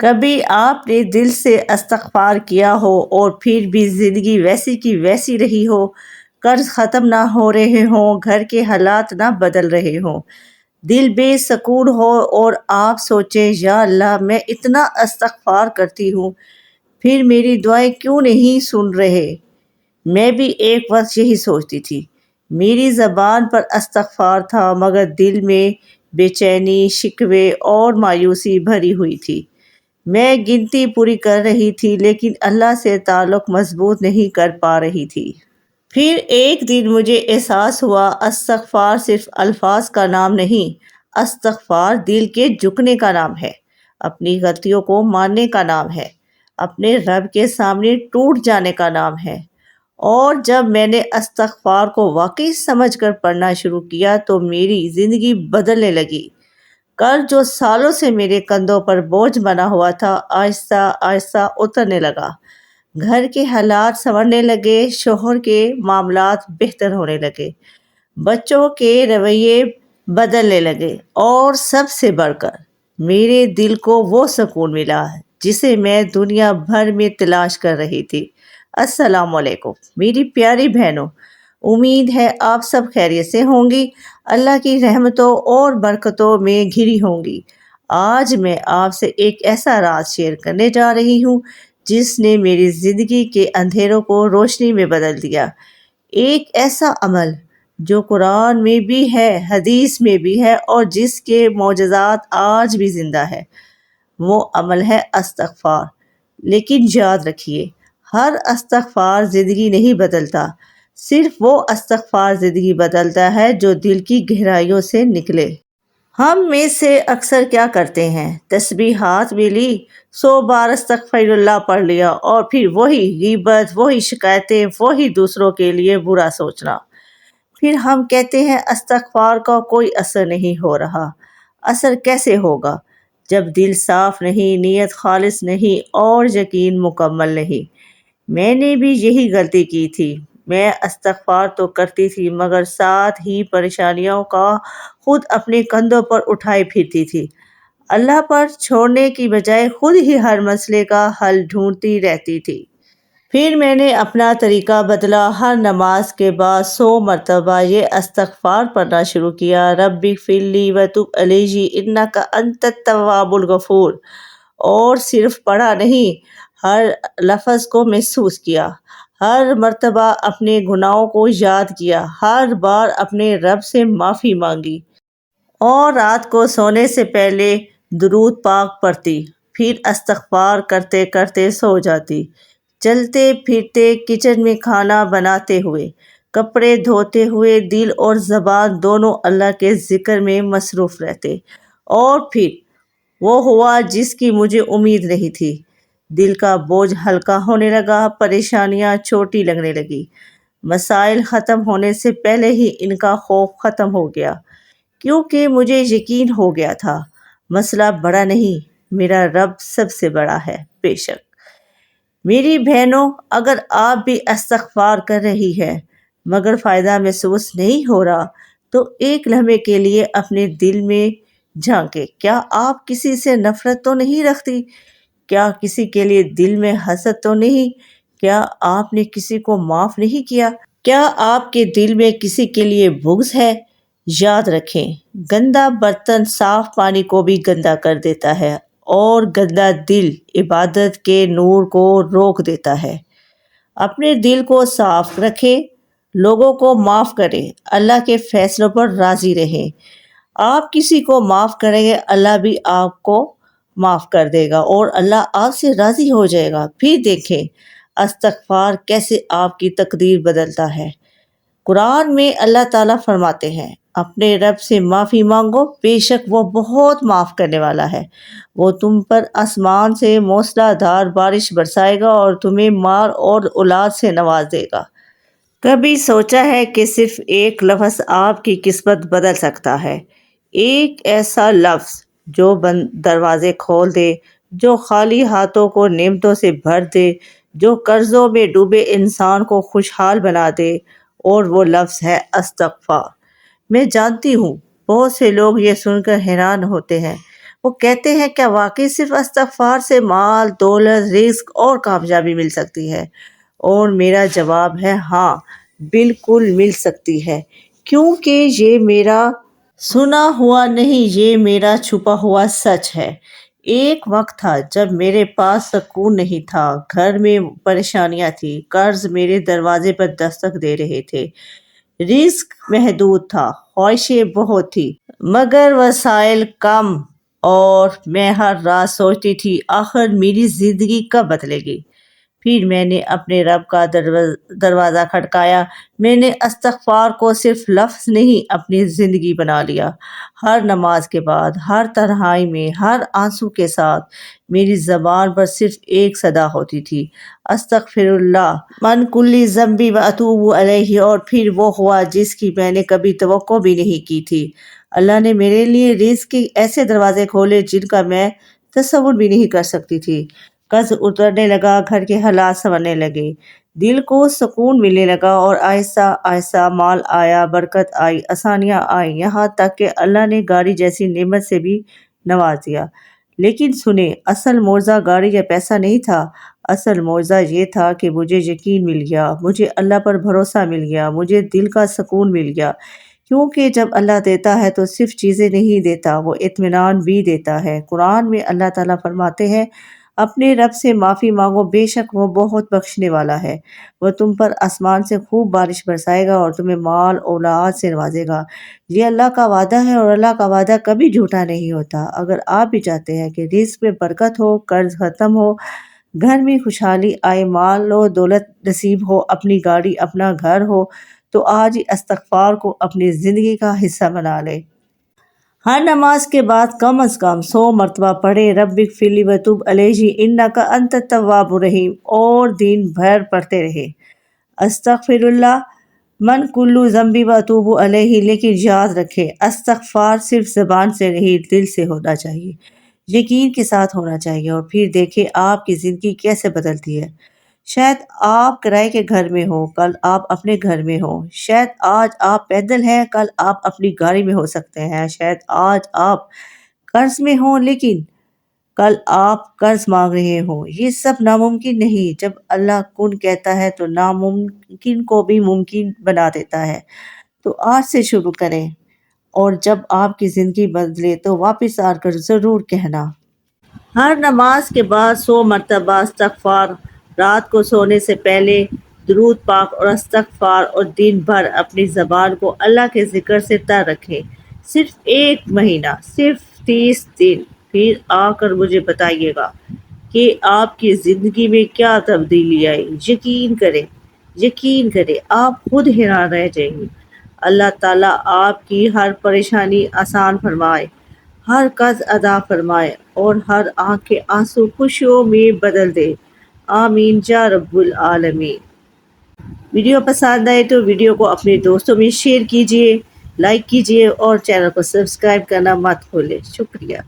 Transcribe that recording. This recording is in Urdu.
کبھی آپ نے دل سے استغفار کیا ہو اور پھر بھی زندگی ویسی کی ویسی رہی ہو، قرض ختم نہ ہو رہے ہوں، گھر کے حالات نہ بدل رہے ہوں، دل بے سکون ہو اور آپ سوچیں یا اللہ میں اتنا استغفار کرتی ہوں پھر میری دعائیں کیوں نہیں سن رہے؟ میں بھی ایک وقت یہی سوچتی تھی۔ میری زبان پر استغفار تھا مگر دل میں بے چینی، شکوے اور مایوسی بھری ہوئی تھی۔ میں گنتی پوری کر رہی تھی لیکن اللہ سے تعلق مضبوط نہیں کر پا رہی تھی۔ پھر ایک دن مجھے احساس ہوا استغفار صرف الفاظ کا نام نہیں، استغفار دل کے جھکنے کا نام ہے، اپنی غلطیوں کو ماننے کا نام ہے، اپنے رب کے سامنے ٹوٹ جانے کا نام ہے۔ اور جب میں نے استغفار کو واقعی سمجھ کر پڑھنا شروع کیا تو میری زندگی بدلنے لگی۔ قرض جو سالوں سے میرے کندھوں پر بوجھ بنا ہوا تھا آہستہ آہستہ اترنے لگا، گھر کے حالات سنورنے لگے، شوہر کے معاملات بہتر ہونے لگے، بچوں کے رویے بدلنے لگے اور سب سے بڑھ کر میرے دل کو وہ سکون ملا جسے میں دنیا بھر میں تلاش کر رہی تھی۔ السلام علیکم میری پیاری بہنوں، امید ہے آپ سب خیریت سے ہوں گی، اللہ کی رحمتوں اور برکتوں میں گھری ہوں گی۔ آج میں آپ سے ایک ایسا راز شیئر کرنے جا رہی ہوں جس نے میری زندگی کے اندھیروں کو روشنی میں بدل دیا۔ ایک ایسا عمل جو قرآن میں بھی ہے، حدیث میں بھی ہے اور جس کے معجزات آج بھی زندہ ہے۔ وہ عمل ہے استغفار۔ لیکن یاد رکھیے، ہر استغفار زندگی نہیں بدلتا، صرف وہ استغفار زندگی بدلتا ہے جو دل کی گہرائیوں سے نکلے۔ ہم میں سے اکثر کیا کرتے ہیں؟ تسبیح ہاتھ میں لی، 100 بار استغفر اللہ پڑھ لیا اور پھر وہی غیبت، وہی شکایتیں، وہی دوسروں کے لیے برا سوچنا۔ پھر ہم کہتے ہیں استغفار کا کوئی اثر نہیں ہو رہا۔ اثر کیسے ہوگا جب دل صاف نہیں، نیت خالص نہیں اور یقین مکمل نہیں؟ میں نے بھی یہی غلطی کی تھی۔ میں استغفار تو کرتی تھی مگر ساتھ ہی پریشانیوں کا خود اپنے کندھوں پر اٹھائے پھرتی تھی۔ اللہ پر چھوڑنے کی بجائے خود ہی ہر مسئلے کا حل ڈھونڈتی رہتی تھی۔ پھر میں نے اپنا طریقہ بدلا، ہر نماز کے بعد 100 مرتبہ یہ استغفار پڑھنا شروع کیا، رب اغفر لی وتب علیہ انک انت التواب الغفور۔ اور صرف پڑھا نہیں، ہر لفظ کو محسوس کیا، ہر مرتبہ اپنے گناہوں کو یاد کیا، ہر بار اپنے رب سے معافی مانگی اور رات کو سونے سے پہلے درود پاک پڑھتی، پھر استغفار کرتے کرتے سو جاتی، چلتے پھرتے، کچن میں کھانا بناتے ہوئے، کپڑے دھوتے ہوئے، دل اور زبان دونوں اللہ کے ذکر میں مصروف رہتے۔ اور پھر وہ ہوا جس کی مجھے امید نہیں تھی، دل کا بوجھ ہلکا ہونے لگا، پریشانیاں چھوٹی لگنے لگی، مسائل ختم ہونے سے پہلے ہی ان کا خوف ختم ہو گیا، کیونکہ مجھے یقین ہو گیا تھا مسئلہ بڑا نہیں، میرا رب سب سے بڑا ہے۔ بے شک میری بہنوں، اگر آپ بھی استغفار کر رہی ہیں مگر فائدہ محسوس نہیں ہو رہا تو ایک لمحے کے لیے اپنے دل میں جھانکیں۔ کیا آپ کسی سے نفرت تو نہیں رکھتی؟ کیا کسی کے لیے دل میں حسد تو نہیں؟ کیا آپ نے کسی کو معاف نہیں کیا؟ کیا آپ کے دل میں کسی کے لیے بغض ہے؟ یاد رکھیں، گندا برتن صاف پانی کو بھی گندا کر دیتا ہے اور گندا دل عبادت کے نور کو روک دیتا ہے۔ اپنے دل کو صاف رکھیں، لوگوں کو معاف کریں، اللہ کے فیصلوں پر راضی رہیں۔ آپ کسی کو معاف کریں گے، اللہ بھی آپ کو معاف کر دے گا اور اللہ آپ سے راضی ہو جائے گا۔ پھر دیکھیں استغفار کیسے آپ کی تقدیر بدلتا ہے۔ قرآن میں اللہ تعالیٰ فرماتے ہیں، اپنے رب سے معافی مانگو، بے شک وہ بہت معاف کرنے والا ہے۔ وہ تم پر آسمان سے موسلا دھار بارش برسائے گا اور تمہیں مال اور اولاد سے نواز دے گا۔ کبھی سوچا ہے کہ صرف ایک لفظ آپ کی قسمت بدل سکتا ہے؟ ایک ایسا لفظ جو دروازے کھول دے، جو خالی ہاتھوں کو نعمتوں سے بھر دے، جو قرضوں میں ڈوبے انسان کو خوشحال بنا دے، اور وہ لفظ ہے استغفار۔ میں جانتی ہوں بہت سے لوگ یہ سن کر حیران ہوتے ہیں، وہ کہتے ہیں کیا واقعی صرف استغفار سے مال، دولت، رزق اور کامیابی مل سکتی ہے؟ اور میرا جواب ہے ہاں، بالکل مل سکتی ہے، کیونکہ یہ میرا سنا ہوا نہیں، یہ میرا چھپا ہوا سچ ہے۔ ایک وقت تھا جب میرے پاس سکون نہیں تھا، گھر میں پریشانیاں تھیں، قرض میرے دروازے پر دستک دے رہے تھے، رزق محدود تھا، خواہشیں بہت تھی مگر وسائل کم، اور میں ہر رات سوچتی تھی آخر میری زندگی کب بدلے گی۔ پھر میں نے اپنے رب کا دروازہ کھٹکایا، میں نے استغفار کو صرف لفظ نہیں اپنی زندگی بنا لیا۔ ہر نماز کے بعد، ہر تنہائی میں، ہر آنسو کے ساتھ میری زبان پر صرف ایک صدا ہوتی تھی، استغفر اللہ من کل ذنب و اتوب الیہ، اور پھر وہ ہوا جس کی میں نے کبھی توقع بھی نہیں کی تھی۔ اللہ نے میرے لیے رزق کے ایسے دروازے کھولے جن کا میں تصور بھی نہیں کر سکتی تھی۔ قرض اترنے لگا، گھر کے حالات سنورنے لگے، دل کو سکون ملنے لگا، اور آہستہ آہستہ مال آیا، برکت آئی، آسانیاں آئیں، یہاں تک کہ اللہ نے گاڑی جیسی نعمت سے بھی نواز دیا۔ لیکن سنیں، اصل معجزہ گاڑی یا پیسہ نہیں تھا، اصل معجزہ یہ تھا کہ مجھے یقین مل گیا، مجھے اللہ پر بھروسہ مل گیا، مجھے دل کا سکون مل گیا، کیونکہ جب اللہ دیتا ہے تو صرف چیزیں نہیں دیتا، وہ اطمینان بھی دیتا ہے۔ قرآن میں اللہ تعالیٰ فرماتے ہیں اپنے رب سے معافی مانگو، بے شک وہ بہت بخشنے والا ہے، وہ تم پر آسمان سے خوب بارش برسائے گا اور تمہیں مال اولاد سے نوازے گا۔ یہ اللہ کا وعدہ ہے، اور اللہ کا وعدہ کبھی جھوٹا نہیں ہوتا۔ اگر آپ بھی چاہتے ہیں کہ رزق میں برکت ہو، قرض ختم ہو، گھر میں خوشحالی آئے، مال و دولت نصیب ہو، اپنی گاڑی، اپنا گھر ہو، تو آج ہی استغفار کو اپنی زندگی کا حصہ بنا لے۔ ہر نماز کے بعد کم از کم 100 مرتبہ پڑھیں رب اغفر لی وتوب علیہ انک انت التواب الرحیم، اور دن بھر پڑھتے رہے استغفر اللہ من کل ذنب و اتوب علیہ۔ لیکن یاد رکھیں، استغفار صرف زبان سے نہیں، دل سے ہونا چاہیے، یقین کے ساتھ ہونا چاہیے، اور پھر دیکھیں آپ کی زندگی کیسے بدلتی ہے۔ شاید آپ کرائے کے گھر میں ہو، کل آپ اپنے گھر میں ہو، شاید آج آپ پیدل ہیں، کل آپ اپنی گاڑی میں ہو سکتے ہیں، شاید آج آپ قرض میں ہوں لیکن کل آپ قرض مانگ رہے ہوں۔ یہ سب ناممکن نہیں، جب اللہ کن کہتا ہے تو ناممکن کو بھی ممکن بنا دیتا ہے۔ تو آج سے شروع کریں، اور جب آپ کی زندگی بدلے تو واپس آ کر ضرور کہنا۔ ہر نماز کے بعد 100 مرتبہ استغفار، رات کو سونے سے پہلے درود پاک اور استغفار، اور دن بھر اپنی زبان کو اللہ کے ذکر سے تر رکھیں، صرف 1 مہینہ، صرف 30 دن، پھر آ کر مجھے بتائیے گا کہ آپ کی زندگی میں کیا تبدیلی آئی۔ یقین کریں، یقین کریں، آپ خود حیران رہ جائیں گے۔ اللہ تعالیٰ آپ کی ہر پریشانی آسان فرمائے، ہر قرض ادا فرمائے، اور ہر آنکھ کے آنسو خوشیوں میں بدل دے، آمین یا رب العالمین۔ ویڈیو پسند آئے تو ویڈیو کو اپنے دوستوں میں شیئر کیجیے، لائک کیجیے، اور چینل کو سبسکرائب کرنا مت بھولیں۔ شکریہ۔